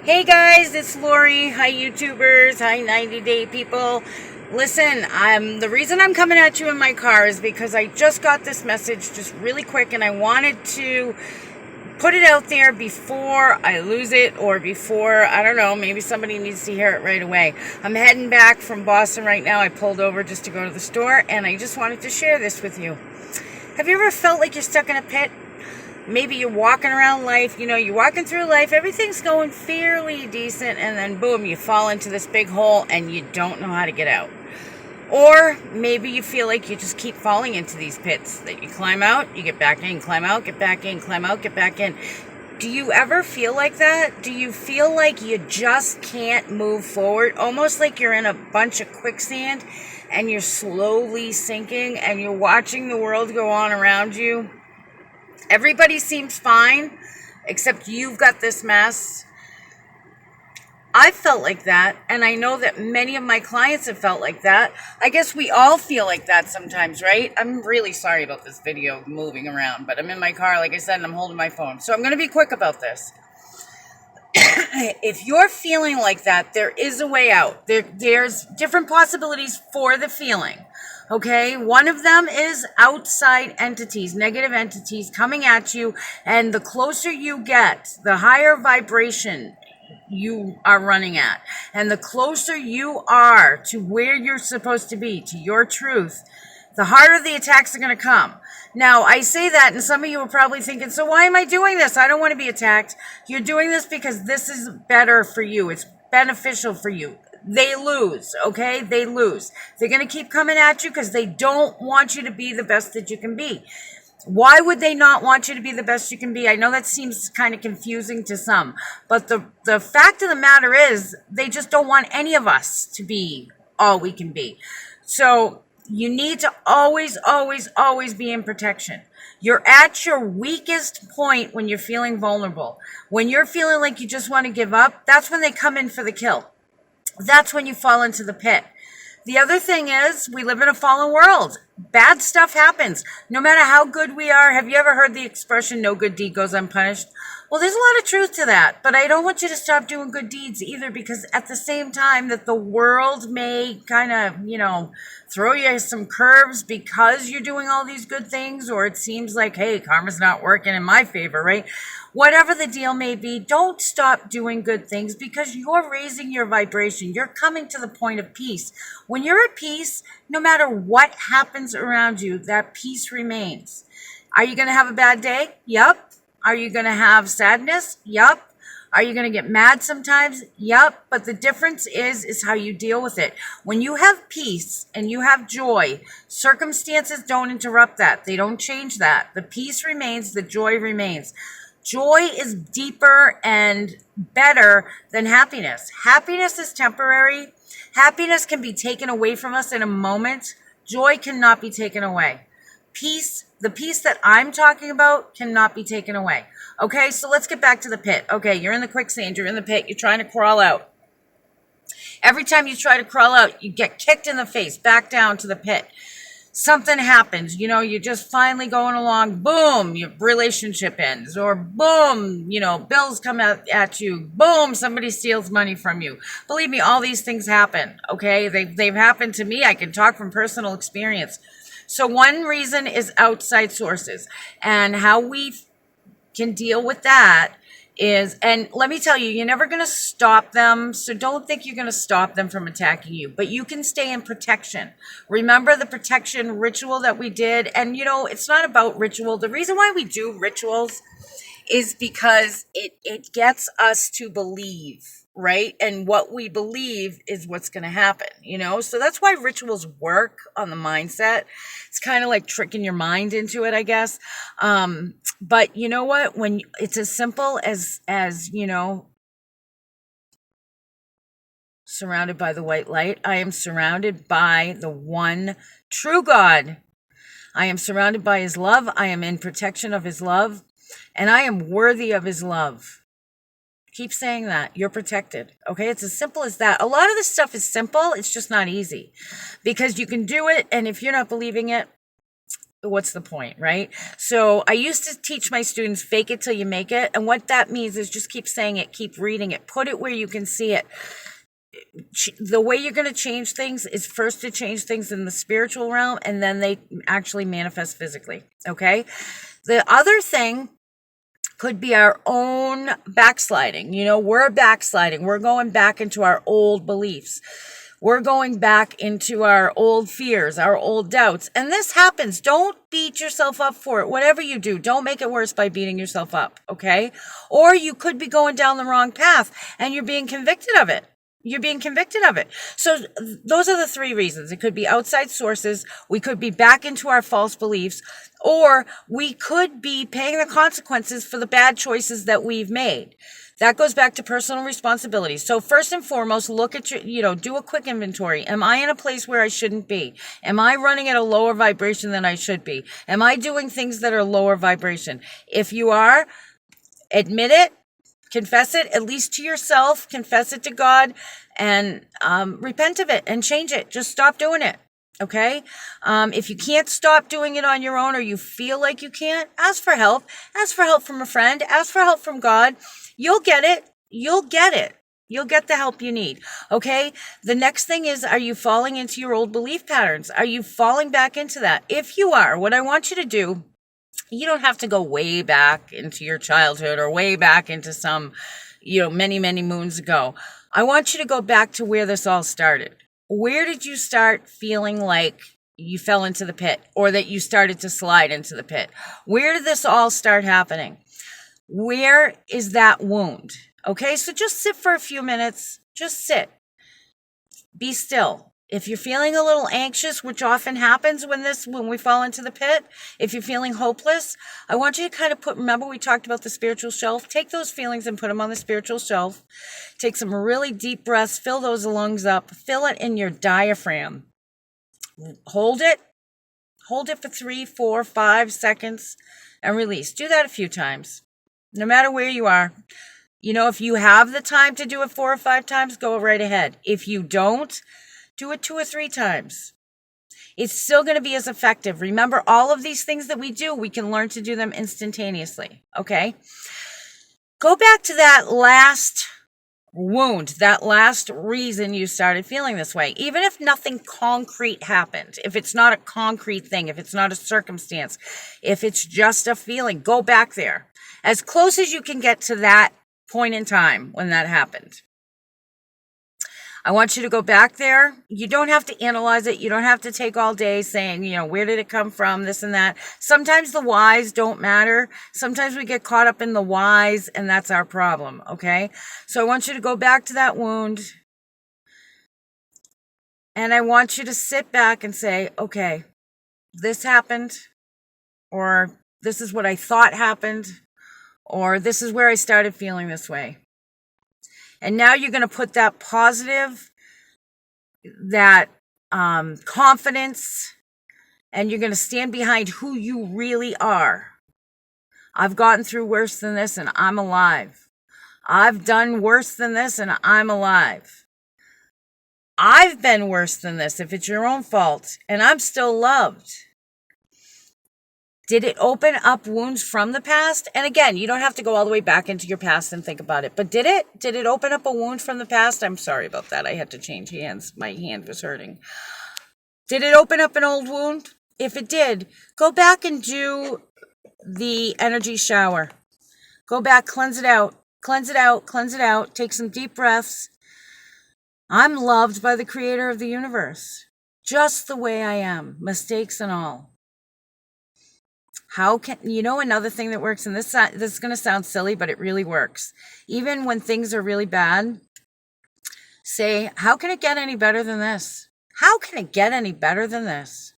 Hey guys, it's Lori. Hi YouTubers. Hi 90 Day people. Listen, the reason I'm coming at you in my car is because I just got this message just really quick and I wanted to put it out there before I lose it or before, I don't know, maybe somebody needs to hear it right away. I'm heading back from Boston right now. I pulled over just to go to the store and I just wanted to share this with you. Have you ever felt like you're stuck in a pit? Maybe you're walking around life, you're walking through life, everything's going fairly decent, and then boom, you fall into this big hole and you don't know how to get out. Or maybe you feel like you just keep falling into these pits, that you climb out, you get back in, climb out, get back in, climb out, get back in. Do you ever feel like that? Do you feel like you just can't move forward? Almost like you're in a bunch of quicksand and you're slowly sinking and you're watching the world go on around you? Everybody seems fine, except you've got this mess. I felt like that, and I know that many of my clients have felt like that. I guess we all feel like that sometimes, right? I'm really sorry about this video moving around, but I'm in my car, like I said, and I'm holding my phone. So I'm going to be quick about this. If you're feeling like that, there is a way out. There's different possibilities for the feeling. Okay, one of them is outside entities, negative entities coming at you, and the closer you get, the higher vibration you are running at, and the closer you are to where you're supposed to be, to your truth, the harder the attacks are going to come. Now, I say that, and some of you are probably thinking, so why am I doing this? I don't want to be attacked. You're doing this because this is better for you. It's beneficial for you. They lose, okay? They lose. They're going to keep coming at you because they don't want you to be the best that you can be. Why would they not want you to be the best you can be? I know that seems kind of confusing to some, but the fact of the matter is they just don't want any of us to be all we can be. So you need to always, always, always be in protection. You're at your weakest point when you're feeling vulnerable. When you're feeling like you just want to give up, that's when they come in for the kill. That's when you fall into the pit. The other thing is, we live in a fallen world. Bad stuff happens. No matter how good we are, have you ever heard the expression, no good deed goes unpunished? Well, there's a lot of truth to that, but I don't want you to stop doing good deeds either, because at the same time that the world may kind of, throw you some curves because you're doing all these good things, or it seems like, hey, karma's not working in my favor, right? Whatever the deal may be, don't stop doing good things, because you're raising your vibration. You're coming to the point of peace. When you're at peace, no matter what happens around you, that peace remains. Are you going to have a bad day? Yep. Are you going to have sadness? Yep. Are you going to get mad sometimes? Yep. But the difference is how you deal with it. When you have peace and you have joy, circumstances don't interrupt that. They don't change that. The peace remains. The joy remains. Joy is deeper and better than happiness. Happiness is temporary. Happiness can be taken away from us in a moment. Joy cannot be taken away. Peace, the peace that I'm talking about, cannot be taken away. Okay, so let's get back to the pit. Okay, you're in the quicksand, you're in the pit, you're trying to crawl out. Every time you try to crawl out, you get kicked in the face, back down to the pit. Something happens, you're just finally going along, boom, your relationship ends, or boom, bills come out at you, boom, somebody steals money from you. Believe me, all these things happen, okay? They've happened to me. I can talk from personal experience. So one reason is outside sources, and how we can deal with that is, and let me tell you, you're never going to stop them, so don't think you're going to stop them from attacking you, but you can stay in protection. Remember the protection ritual that we did, and it's not about ritual. The reason why we do rituals is because it gets us to believe, right? And what we believe is what's going to happen, So that's why rituals work on the mindset. It's kind of like tricking your mind into it, I guess. But you know what? When it's as simple as surrounded by the white light, I am surrounded by the one true God. I am surrounded by his love. I am in protection of his love, and I am worthy of his love. Keep saying that. You're protected. Okay? It's as simple as that. A lot of this stuff is simple. It's just not easy, because you can do it, and if you're not believing it, what's the point, right? So I used to teach my students fake it till you make it. And what that means is just keep saying it, keep reading it, put it where you can see it. The way you're going to change things is first to change things in the spiritual realm, and then they actually manifest physically. Okay. The other thing could be our own backsliding. We're backsliding. We're going back into our old beliefs. We're going back into our old fears, our old doubts. And this happens. Don't beat yourself up for it. Whatever you do, don't make it worse by beating yourself up, okay? Or you could be going down the wrong path and you're being convicted of it. You're being convicted of it. So those are the three reasons. It could be outside sources. We could be back into our false beliefs, or we could be paying the consequences for the bad choices that we've made. That goes back to personal responsibility. So first and foremost, look at do a quick inventory. Am I in a place where I shouldn't be? Am I running at a lower vibration than I should be? Am I doing things that are lower vibration? If you are, admit it. Confess it, at least to yourself, confess it to God, and repent of it and change it. Just stop doing it, okay? If you can't stop doing it on your own, or you feel like you can't, ask for help. Ask for help from a friend. Ask for help from God. You'll get it. You'll get it. You'll get the help you need, okay? The next thing is, are you falling into your old belief patterns? Are you falling back into that? If you are, what I want you to do, you don't have to go way back into your childhood or way back into some, many, many moons ago. I want you to go back to where this all started. Where did you start feeling like you fell into the pit, or that you started to slide into the pit? Where did this all start happening? Where is that wound? Okay, so just sit for a few minutes. Just sit. Be still. If you're feeling a little anxious, which often happens when we fall into the pit, if you're feeling hopeless, I want you to kind of remember we talked about the spiritual shelf. Take those feelings and put them on the spiritual shelf. Take some really deep breaths, fill those lungs up, fill it in your diaphragm. Hold it for 3, 4, 5 seconds and release. Do that a few times, no matter where you are. If you have the time to do it 4 or 5 times, go right ahead. If you don't, do it 2 or 3 times. It's still going to be as effective. Remember, all of these things that we do, we can learn to do them instantaneously. Okay? Go back to that last wound, that last reason you started feeling this way. Even if nothing concrete happened, if it's not a concrete thing, if it's not a circumstance, if it's just a feeling, go back there. As close as you can get to that point in time when that happened. I want you to go back there. You don't have to analyze it. You don't have to take all day saying, where did it come from, this and that. Sometimes the whys don't matter. Sometimes we get caught up in the whys, and that's our problem, okay? So I want you to go back to that wound, and I want you to sit back and say, okay, this happened, or this is what I thought happened, or this is where I started feeling this way. And now you're going to put that positive, that confidence, and you're going to stand behind who you really are. I've gotten through worse than this, and I'm alive. I've done worse than this, and I'm alive. I've been worse than this, if it's your own fault, and I'm still loved. Did it open up wounds from the past? And again, you don't have to go all the way back into your past and think about it. But did it? Did it open up a wound from the past? I'm sorry about that. I had to change hands. My hand was hurting. Did it open up an old wound? If it did, go back and do the energy shower. Go back, cleanse it out. Cleanse it out, cleanse it out. Take some deep breaths. I'm loved by the creator of the universe, just the way I am, mistakes and all. How can, another thing that works, and this is going to sound silly, but it really works. Even when things are really bad, say, how can it get any better than this? How can it get any better than this?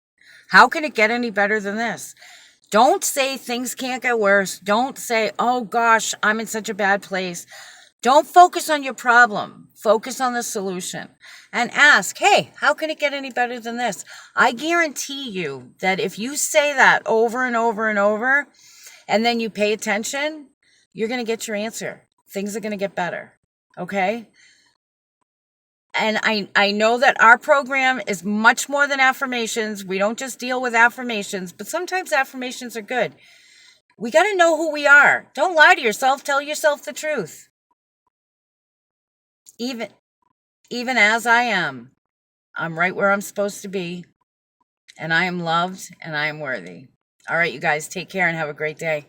How can it get any better than this? Don't say things can't get worse. Don't say, oh gosh, I'm in such a bad place. Don't focus on your problem. Focus on the solution and ask, hey, how can it get any better than this? I guarantee you that if you say that over and over and over, and then you pay attention, you're going to get your answer. Things are going to get better. Okay? And I know that our program is much more than affirmations. We don't just deal with affirmations, but sometimes affirmations are good. We got to know who we are. Don't lie to yourself. Tell yourself the truth. Even as I am, I'm right where I'm supposed to be, and I am loved and I am worthy. All right, you guys, take care and have a great day.